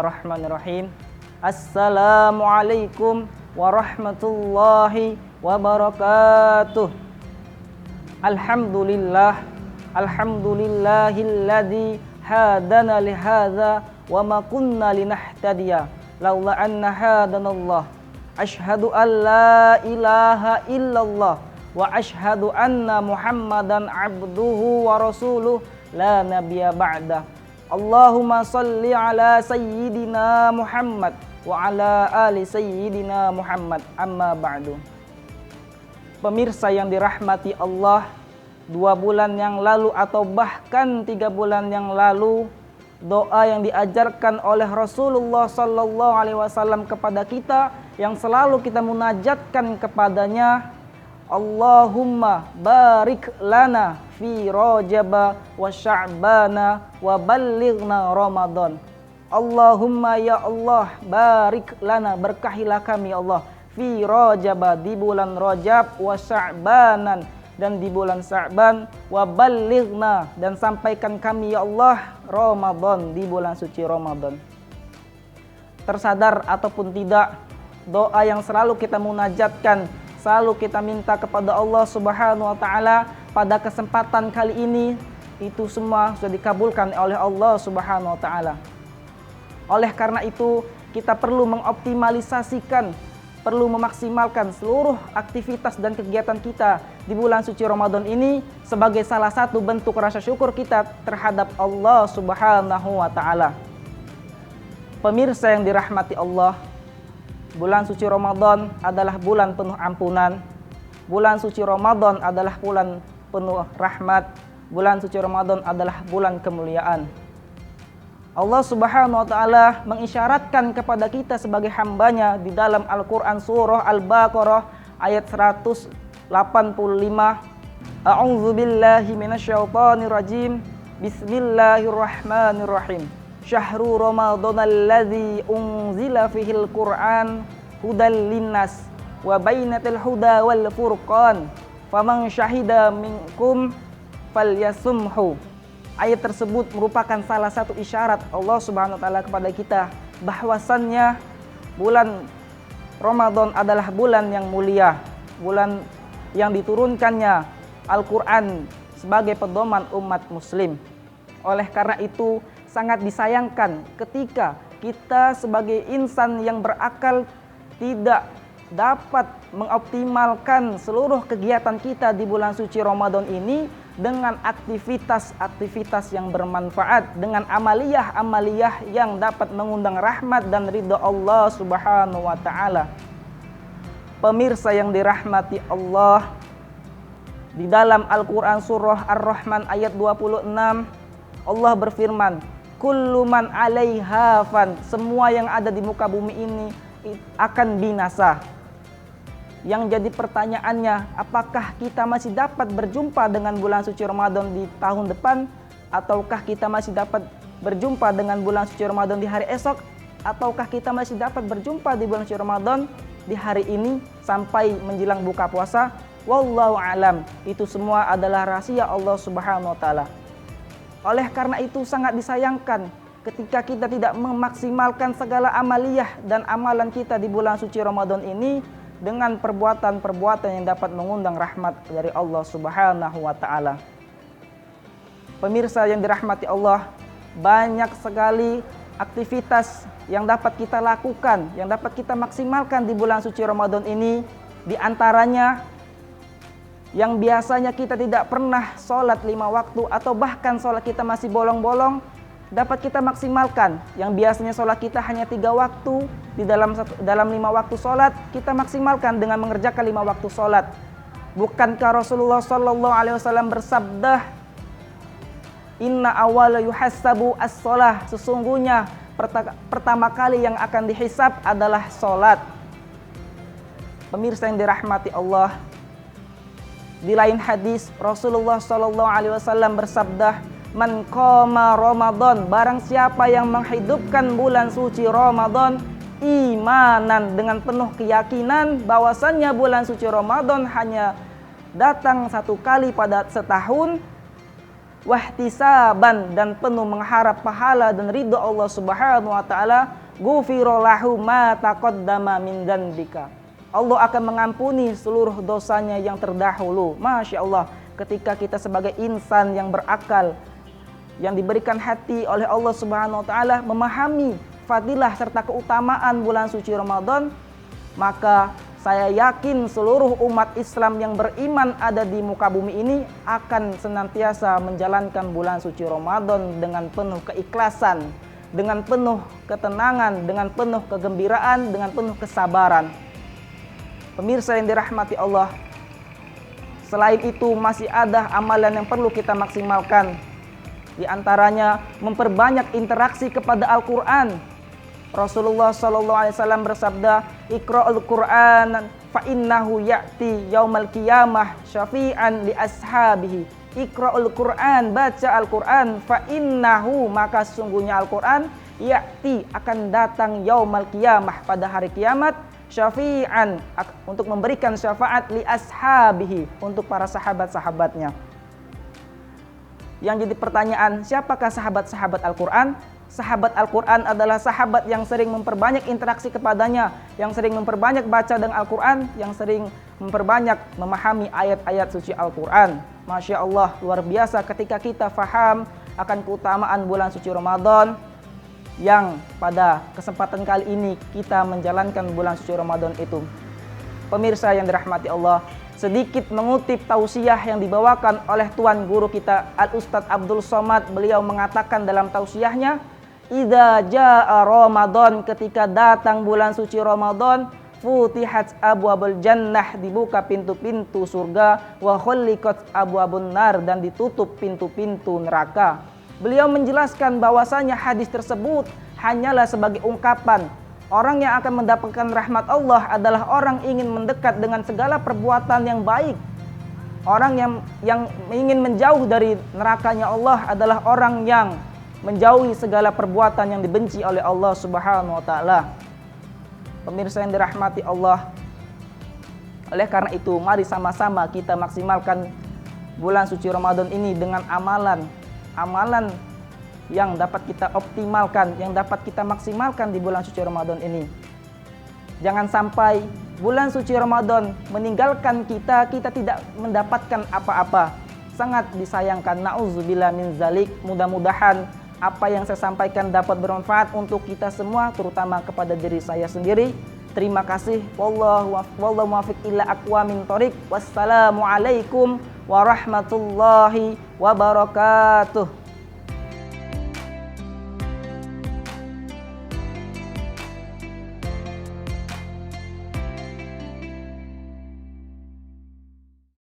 Bismillahirrahmanirrahim. Assalamualaikum warahmatullahi wabarakatuh. Alhamdulillahilladzi hadana lihadza wa ma kunna linahtadiya laula anna hadanallah. Asyhadu an la ilaha illallah wa asyhadu anna Muhammadan abduhu wa rasuluh la nabiyya ba'da. Allahumma salli ala sayyidina Muhammad wa ala ali sayyidina Muhammad, amma ba'du. Pemirsa yang dirahmati Allah, 2 bulan yang lalu atau bahkan 3 bulan yang lalu, doa yang diajarkan oleh Rasulullah sallallahu alaihi wasallam kepada kita, yang selalu kita munajatkan kepadanya, Allahumma barik lana fi Rajaba wa Sya'bana wa ballighna Ramadan. Allahumma ya Allah, barik lana, berkahilah kami ya Allah, fi Rajaba, di bulan Rajab, wa Sya'banan, dan di bulan Sya'ban, wa ballighna, dan sampaikan kami ya Allah Ramadan, di bulan suci Ramadan. Tersadar ataupun tidak, doa yang selalu kita munajatkan, selalu kita minta kepada Allah Subhanahu wa taala, pada kesempatan kali ini itu semua sudah dikabulkan oleh Allah Subhanahu wa taala. Oleh karena itu, kita perlu mengoptimalisasikan, perlu memaksimalkan seluruh aktivitas dan kegiatan kita di bulan suci Ramadan ini sebagai salah satu bentuk rasa syukur kita terhadap Allah Subhanahu wa taala. Pemirsa yang dirahmati Allah, bulan suci Ramadan adalah bulan penuh ampunan. Bulan suci Ramadan adalah bulan penuh rahmat. Bulan suci Ramadan adalah bulan kemuliaan. Allah Subhanahu wa taala mengisyaratkan kepada kita sebagai hambanya di dalam Al-Qur'an surah Al-Baqarah ayat 185. A'udzu billahi minasyaitonir rajim. Bismillahirrahmanirrahim. Syahrul Ramadhanal ladzi unzila fihil Qur'an hudal linnas wa bainatil huda wal furqan faman syahida minkum falyasumhu. Ayat tersebut merupakan salah satu isyarat Allah Subhanahu wa taala kepada kita bahwasannya bulan Ramadan adalah bulan yang mulia, bulan yang diturunkannya Al-Qur'an sebagai pedoman umat muslim. Oleh karena itu sangat disayangkan ketika kita sebagai insan yang berakal tidak dapat mengoptimalkan seluruh kegiatan kita di bulan suci Ramadan ini dengan aktivitas-aktivitas yang bermanfaat, dengan amaliyah-amaliyah yang dapat mengundang rahmat dan ridha Allah Subhanahu wa taala. Pemirsa yang dirahmati Allah, di dalam Al-Qur'an surah Ar-Rahman ayat 26 Allah berfirman, kullu man 'alaiha fan, semua yang ada di muka bumi ini akan binasa. Yang jadi pertanyaannya, apakah kita masih dapat berjumpa dengan bulan suci Ramadan di tahun depan, ataukah kita masih dapat berjumpa dengan bulan suci Ramadan di hari esok, ataukah kita masih dapat berjumpa di bulan suci Ramadan di hari ini sampai menjelang buka puasa? Wallahu alam. Itu semua adalah rahasia Allah Subhanahu wa taala. Oleh karena itu sangat disayangkan ketika kita tidak memaksimalkan segala amaliyah dan amalan kita di bulan suci Ramadan ini dengan perbuatan-perbuatan yang dapat mengundang rahmat dari Allah Subhanahu wa taala. Pemirsa yang dirahmati Allah, banyak sekali aktivitas yang dapat kita lakukan, yang dapat kita maksimalkan di bulan suci Ramadan ini. Di antaranya yang biasanya kita tidak pernah sholat 5 waktu atau bahkan sholat kita masih bolong-bolong, dapat kita maksimalkan. Yang biasanya sholat kita hanya 3 waktu, di dalam 5 waktu sholat kita maksimalkan dengan mengerjakan 5 waktu sholat. Bukankah Rasulullah sallallahu alaihi wasallam bersabda, inna awwala yuhassabu as-sholah, sesungguhnya pertama kali yang akan dihisab adalah sholat. Pemirsa yang dirahmati Allah, di lain hadis Rasulullah sallallahu alaihi wasallam bersabda, man qama Ramadan, barang siapa yang menghidupkan bulan suci Ramadan imanan, dengan penuh keyakinan bahwasannya bulan suci Ramadan hanya datang 1 kali pada setahun, wahtisaban dan penuh mengharap pahala dan ridho Allah Subhanahu wa taala, ghufira lahu ma taqaddama min dzanbika. Allah akan mengampuni seluruh dosanya yang terdahulu. Masya Allah, ketika kita sebagai insan yang berakal, yang diberikan hati oleh Allah Subhanahu wa taala, memahami fadilah serta keutamaan bulan suci Ramadan, maka saya yakin seluruh umat Islam yang beriman ada di muka bumi ini akan senantiasa menjalankan bulan suci Ramadan dengan penuh keikhlasan, dengan penuh ketenangan, dengan penuh kegembiraan, dengan penuh kesabaran. Pemirsa yang dirahmati Allah, selain itu masih ada amalan yang perlu kita maksimalkan. Di antaranya memperbanyak interaksi kepada Al-Quran. Rasulullah SAW bersabda, Iqra'ul Qur'an fa innahu ya'ti yaumal qiyamah syafi'an li ashabihi. Iqra'ul Qur'an, baca Al-Quran, fa innahu, maka sesungguhnya Al-Quran, ya'ti, akan datang yaumal qiyamah, pada hari kiamat, syafi'an, untuk memberikan syafaat li ashabihi, untuk para sahabat-sahabatnya. Yang jadi pertanyaan, siapakah sahabat-sahabat Al-Quran? Sahabat Al-Quran adalah sahabat yang sering memperbanyak interaksi kepadanya, yang sering memperbanyak baca dengan Al-Quran, yang sering memperbanyak memahami ayat-ayat suci Al-Quran. Masya Allah, luar biasa ketika kita faham akan keutamaan bulan suci Ramadan, yang pada kesempatan kali ini kita menjalankan bulan suci Ramadan itu. Pemirsa yang dirahmati Allah, sedikit mengutip tausiah yang dibawakan oleh Tuan Guru kita Al-Ustadz Abdul Somad. Beliau mengatakan dalam tausiahnya, idza jaa Ramadan, ketika datang bulan suci Ramadan, futihat abwabul jannah, dibuka pintu-pintu surga, wa khulliqat abwabun nar, dan ditutup pintu-pintu neraka. Beliau menjelaskan bahwasanya hadis tersebut hanyalah sebagai ungkapan. Orang yang akan mendapatkan rahmat Allah adalah orang ingin mendekat dengan segala perbuatan yang baik. Orang yang ingin menjauh dari nerakanya Allah adalah orang yang menjauhi segala perbuatan yang dibenci oleh Allah Subhanahu wa taala. Pemirsa yang dirahmati Allah, oleh karena itu mari sama-sama kita maksimalkan bulan suci Ramadan ini dengan amalan yang dapat kita optimalkan, yang dapat kita maksimalkan di bulan suci Ramadan ini. Jangan sampai bulan suci Ramadan meninggalkan kita tidak mendapatkan apa-apa. Sangat disayangkan, na'udzubillah min zalik. Mudah-mudahan apa yang saya sampaikan dapat bermanfaat untuk kita semua, terutama kepada diri saya sendiri. Terima kasih. Wallahu muwaffiq ila aqwamit thoriq. Wassalamualaikum warahmatullahi wabarakatuh.